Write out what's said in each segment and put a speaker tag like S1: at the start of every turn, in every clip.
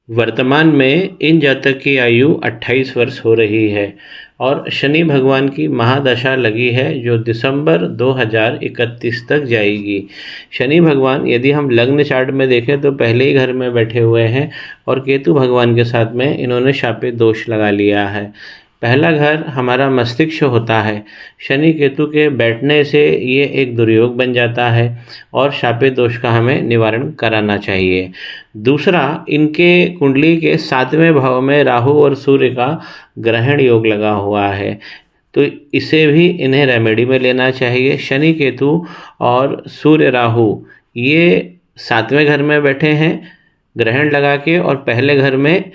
S1: वर्तमान में इन जातक की आयु 28 वर्ष हो रही है और शनि भगवान की महादशा लगी है जो दिसंबर 2031 तक जाएगी। शनि भगवान यदि हम लग्न चार्ट में देखें तो पहले ही घर में बैठे हुए हैं और केतु भगवान के साथ में इन्होंने शापित दोष लगा लिया है। पहला घर हमारा मस्तिष्क होता है। शनि केतु के बैठने से ये एक दुर्योग बन जाता है और शापित दोष का हमें निवारण कराना चाहिए। दूसरा, इनके कुंडली के 7वें भाव में राहु और सूर्य का ग्रहण योग लगा हुआ है, तो इसे भी इन्हें रेमेडी में लेना चाहिए। शनि केतु और सूर्य राहु ये 7वें घर में बैठे हैं ग्रहण लगा के, और पहले घर में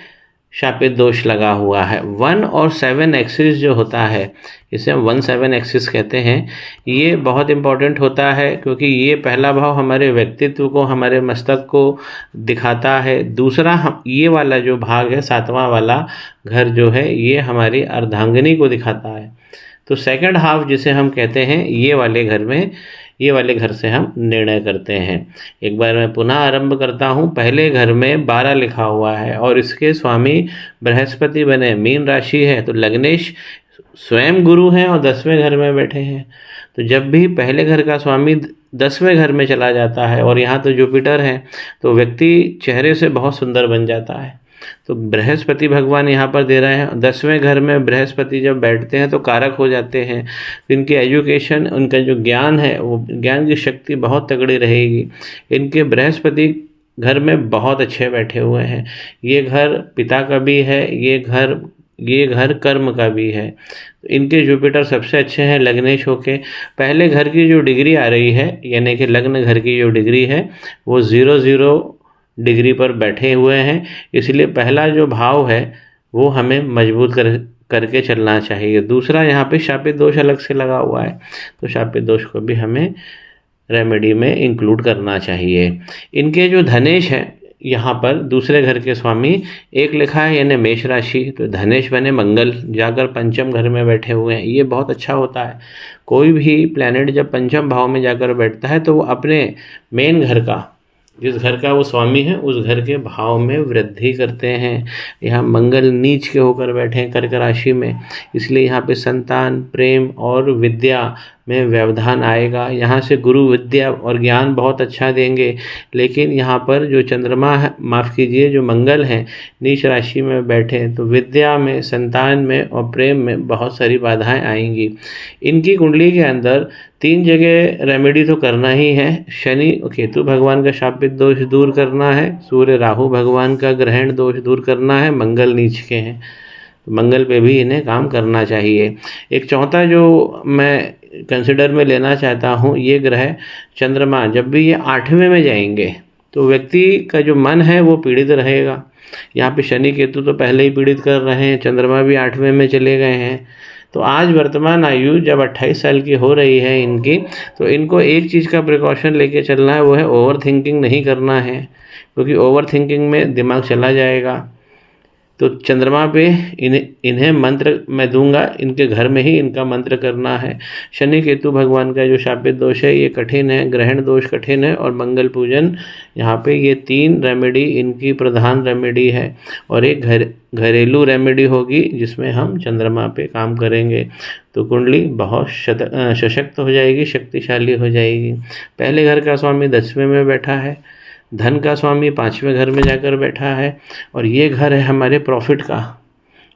S1: शापित दोष लगा हुआ है। 1 और 7 एक्सिस जो होता है, इसे हम 1-7 एक्सिस कहते हैं, ये बहुत इम्पॉर्टेंट होता है क्योंकि ये पहला भाव हमारे व्यक्तित्व को, हमारे मस्तक को दिखाता है। दूसरा, हम ये वाला जो भाग है 7वां वाला घर जो है, ये हमारी अर्धांगिनी को दिखाता है। तो सेकंड हाफ जिसे हम कहते हैं, ये वाले घर से हम निर्णय करते हैं। एक बार मैं पुनः आरंभ करता हूँ। पहले घर में 12 लिखा हुआ है और इसके स्वामी बृहस्पति बने, मीन राशि है, तो लग्नेश स्वयं गुरु हैं और 10वें घर में बैठे हैं। तो जब भी पहले घर का स्वामी 10वें घर में चला जाता है और यहाँ तो जुपिटर है, तो व्यक्ति चेहरे से बहुत सुंदर बन जाता है। तो बृहस्पति भगवान यहाँ पर दे रहे हैं। 10वें घर में बृहस्पति जब बैठते हैं तो कारक हो जाते हैं। इनकी एजुकेशन, उनका जो ज्ञान है, वो ज्ञान की शक्ति बहुत तगड़ी रहेगी। इनके बृहस्पति घर में बहुत अच्छे बैठे हुए हैं। ये घर पिता का भी है, ये घर कर्म का भी है। इनके जुपिटर सबसे अच्छे हैं लग्नेश होके। पहले घर की जो डिग्री आ रही है, यानी कि लग्न घर की जो डिग्री है, वो 0-0 डिग्री पर बैठे हुए हैं। इसलिए पहला जो भाव है वो हमें मजबूत करके चलना चाहिए। दूसरा, यहाँ पे शापित दोष अलग से लगा हुआ है, तो शापित दोष को भी हमें रेमेडी में इंक्लूड करना चाहिए। इनके जो धनेश है, यहाँ पर दूसरे घर के स्वामी एक लिखा है, यानी मेष राशि, तो धनेश बने मंगल जाकर पंचम घर में बैठे हुए हैं। ये बहुत अच्छा होता है। कोई भी प्लैनेट जब पंचम भाव में जाकर बैठता है तो वो अपने मेन घर का, जिस घर का वो स्वामी है, उस घर के भाव में वृद्धि करते हैं। यहाँ मंगल नीच के होकर बैठे हैं कर्क राशि में, इसलिए यहाँ पे संतान, प्रेम और विद्या में व्यवधान आएगा। यहाँ से गुरु विद्या और ज्ञान बहुत अच्छा देंगे। लेकिन यहाँ पर जो चंद्रमा है, माफ़ कीजिए, जो मंगल हैं नीच राशि में बैठे हैं, तो विद्या में, संतान में और प्रेम में बहुत सारी बाधाएं आएंगी। इनकी कुंडली के अंदर 3 जगह रेमेडी तो करना ही है। शनि केतु भगवान का शापित दोष दूर करना है, सूर्य राहु भगवान का ग्रहण दोष दूर करना है, मंगल नीच के हैं तो मंगल पे भी इन्हें काम करना चाहिए। एक चौथा जो मैं कंसिडर में लेना चाहता हूँ, ये ग्रह चंद्रमा जब भी ये 8वें में जाएंगे तो व्यक्ति का जो मन है वो पीड़ित रहेगा। यहाँ पे शनि केतु तो पहले ही पीड़ित कर रहे हैं, चंद्रमा भी 8वें में चले गए हैं। तो आज वर्तमान आयु जब 28 साल की हो रही है इनकी, तो इनको एक चीज़ का प्रिकॉशन लेके चलना है, वो है ओवर थिंकिंग नहीं करना है, क्योंकि ओवर थिंकिंग में दिमाग चला जाएगा। तो चंद्रमा पे इन्हें मंत्र मैं दूंगा, इनके घर में ही इनका मंत्र करना है। शनि केतु भगवान का जो शापित दोष है ये कठिन है, ग्रहण दोष कठिन है, और मंगल पूजन, यहाँ पे ये 3 रेमेडी इनकी प्रधान रेमेडी है। और एक घरेलू रेमेडी होगी जिसमें हम चंद्रमा पे काम करेंगे, तो कुंडली बहुत सशक्त हो जाएगी, शक्तिशाली हो जाएगी। पहले घर का स्वामी 10वें में बैठा है, धन का स्वामी 5वें घर में जाकर बैठा है, और ये घर है हमारे प्रॉफिट का,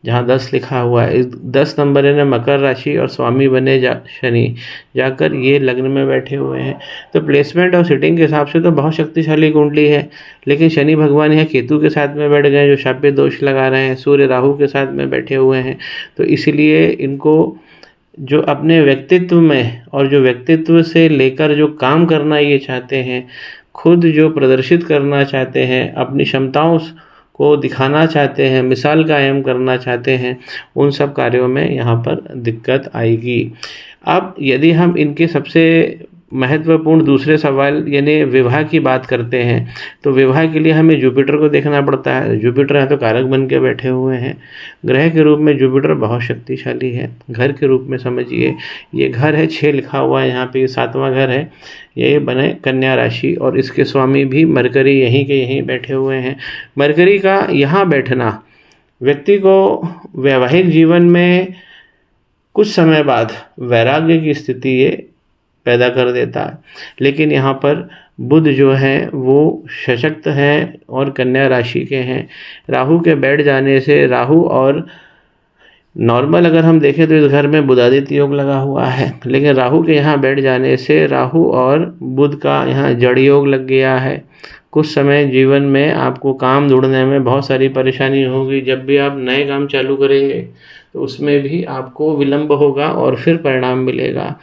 S1: जहाँ 10 लिखा हुआ है। 10 नंबर है ना मकर राशि, और स्वामी बने शनि जाकर ये लग्न में बैठे हुए हैं। तो प्लेसमेंट और सिटिंग के हिसाब से तो बहुत शक्तिशाली कुंडली है। लेकिन शनि भगवान यहाँ केतु के साथ में बैठ गए जो शापित दोष लगा रहे हैं, सूर्य राहु के साथ में बैठे हुए हैं। तो इसलिए इनको जो अपने व्यक्तित्व में और जो व्यक्तित्व से लेकर जो काम करना ये चाहते हैं, खुद जो प्रदर्शित करना चाहते हैं, अपनी क्षमताओं को दिखाना चाहते हैं, मिसाल कायम करना चाहते हैं, उन सब कार्यों में यहाँ पर दिक्कत आएगी। अब यदि हम इनके सबसे महत्वपूर्ण दूसरे सवाल यानी विवाह की बात करते हैं, तो विवाह के लिए हमें जुपिटर को देखना पड़ता है। जुपिटर है तो कारक बन के बैठे हुए हैं। ग्रह के रूप में जुपिटर बहुत शक्तिशाली है। घर के रूप में समझिए, ये घर है 6 लिखा हुआ है यहाँ पे, ये 7वां घर है। ये बने कन्या राशि और इसके स्वामी भी मरकरी यहीं के यहीं बैठे हुए हैं। मरकरी का यहाँ बैठना व्यक्ति को वैवाहिक जीवन में कुछ समय बाद वैराग्य की स्थिति ये पैदा कर देता है। लेकिन यहाँ पर बुध जो है वो सशक्त हैं और कन्या राशि के हैं। राहु के बैठ जाने से, राहु और नॉर्मल अगर हम देखें तो इस घर में बुधादित्य योग लगा हुआ है, लेकिन राहु के यहाँ बैठ जाने से राहु और बुध का यहाँ जड़ योग लग गया है। कुछ समय जीवन में आपको काम ढूंढने में बहुत सारी परेशानी होगी। जब भी आप नए काम चालू करेंगे तो उसमें भी आपको विलंब होगा और फिर परिणाम मिलेगा।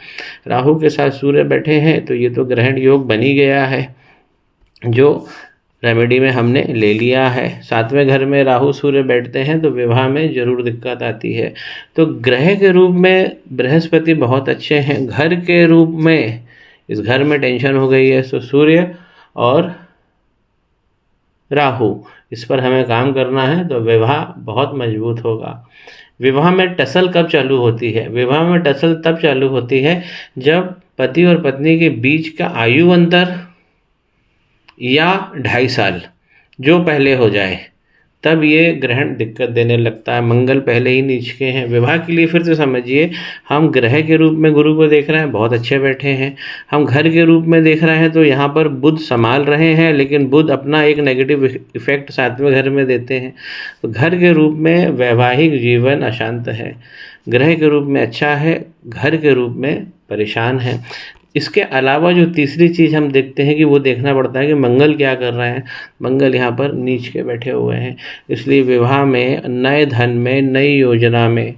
S1: राहु के साथ सूर्य बैठे हैं तो ये तो ग्रहण योग बन ही गया है, जो रेमेडी में हमने ले लिया है। 7वें घर में राहु सूर्य बैठते हैं तो विवाह में जरूर दिक्कत आती है। तो ग्रह के रूप में बृहस्पति बहुत अच्छे हैं। घर के रूप में इस घर में टेंशन हो गई है, तो सूर्य और राहु, इस पर हमें काम करना है तो विवाह बहुत मजबूत होगा। विवाह में टसल कब चालू होती है? विवाह में टसल तब चालू होती है जब पति और पत्नी के बीच का आयु अंतर या 2.5 साल जो पहले हो जाए, तब ये ग्रहण दिक्कत देने लगता है। मंगल पहले ही नीच के हैं। विवाह के लिए फिर से समझिए, हम ग्रह के रूप में गुरु को देख रहे हैं, बहुत अच्छे बैठे हैं। हम घर के रूप में देख रहे हैं तो यहाँ पर बुध संभाल रहे हैं, लेकिन बुध अपना एक नेगेटिव इफेक्ट 7वें घर में देते हैं। तो घर के रूप में वैवाहिक जीवन अशांत है, ग्रह के रूप में अच्छा है, घर के रूप में परेशान है। इसके अलावा जो तीसरी चीज़ हम देखते हैं कि वो देखना पड़ता है कि मंगल क्या कर रहे हैं। मंगल यहाँ पर नीच के बैठे हुए हैं, इसलिए विवाह में, नए धन में, नई योजना में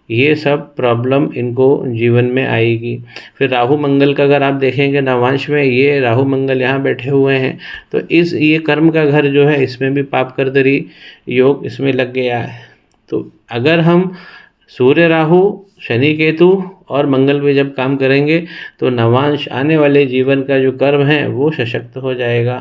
S1: ये सब प्रॉब्लम इनको जीवन में आएगी। फिर राहु मंगल का अगर आप देखेंगे नवांश में, ये राहु मंगल यहाँ बैठे हुए हैं तो ये कर्म का घर जो है इसमें भी पाप कर्दरी योग इसमें लग गया है। तो अगर हम सूर्य राहु शनि केतु और मंगल पे जब काम करेंगे तो नवांश आने वाले जीवन का जो कर्म है वो सशक्त हो जाएगा।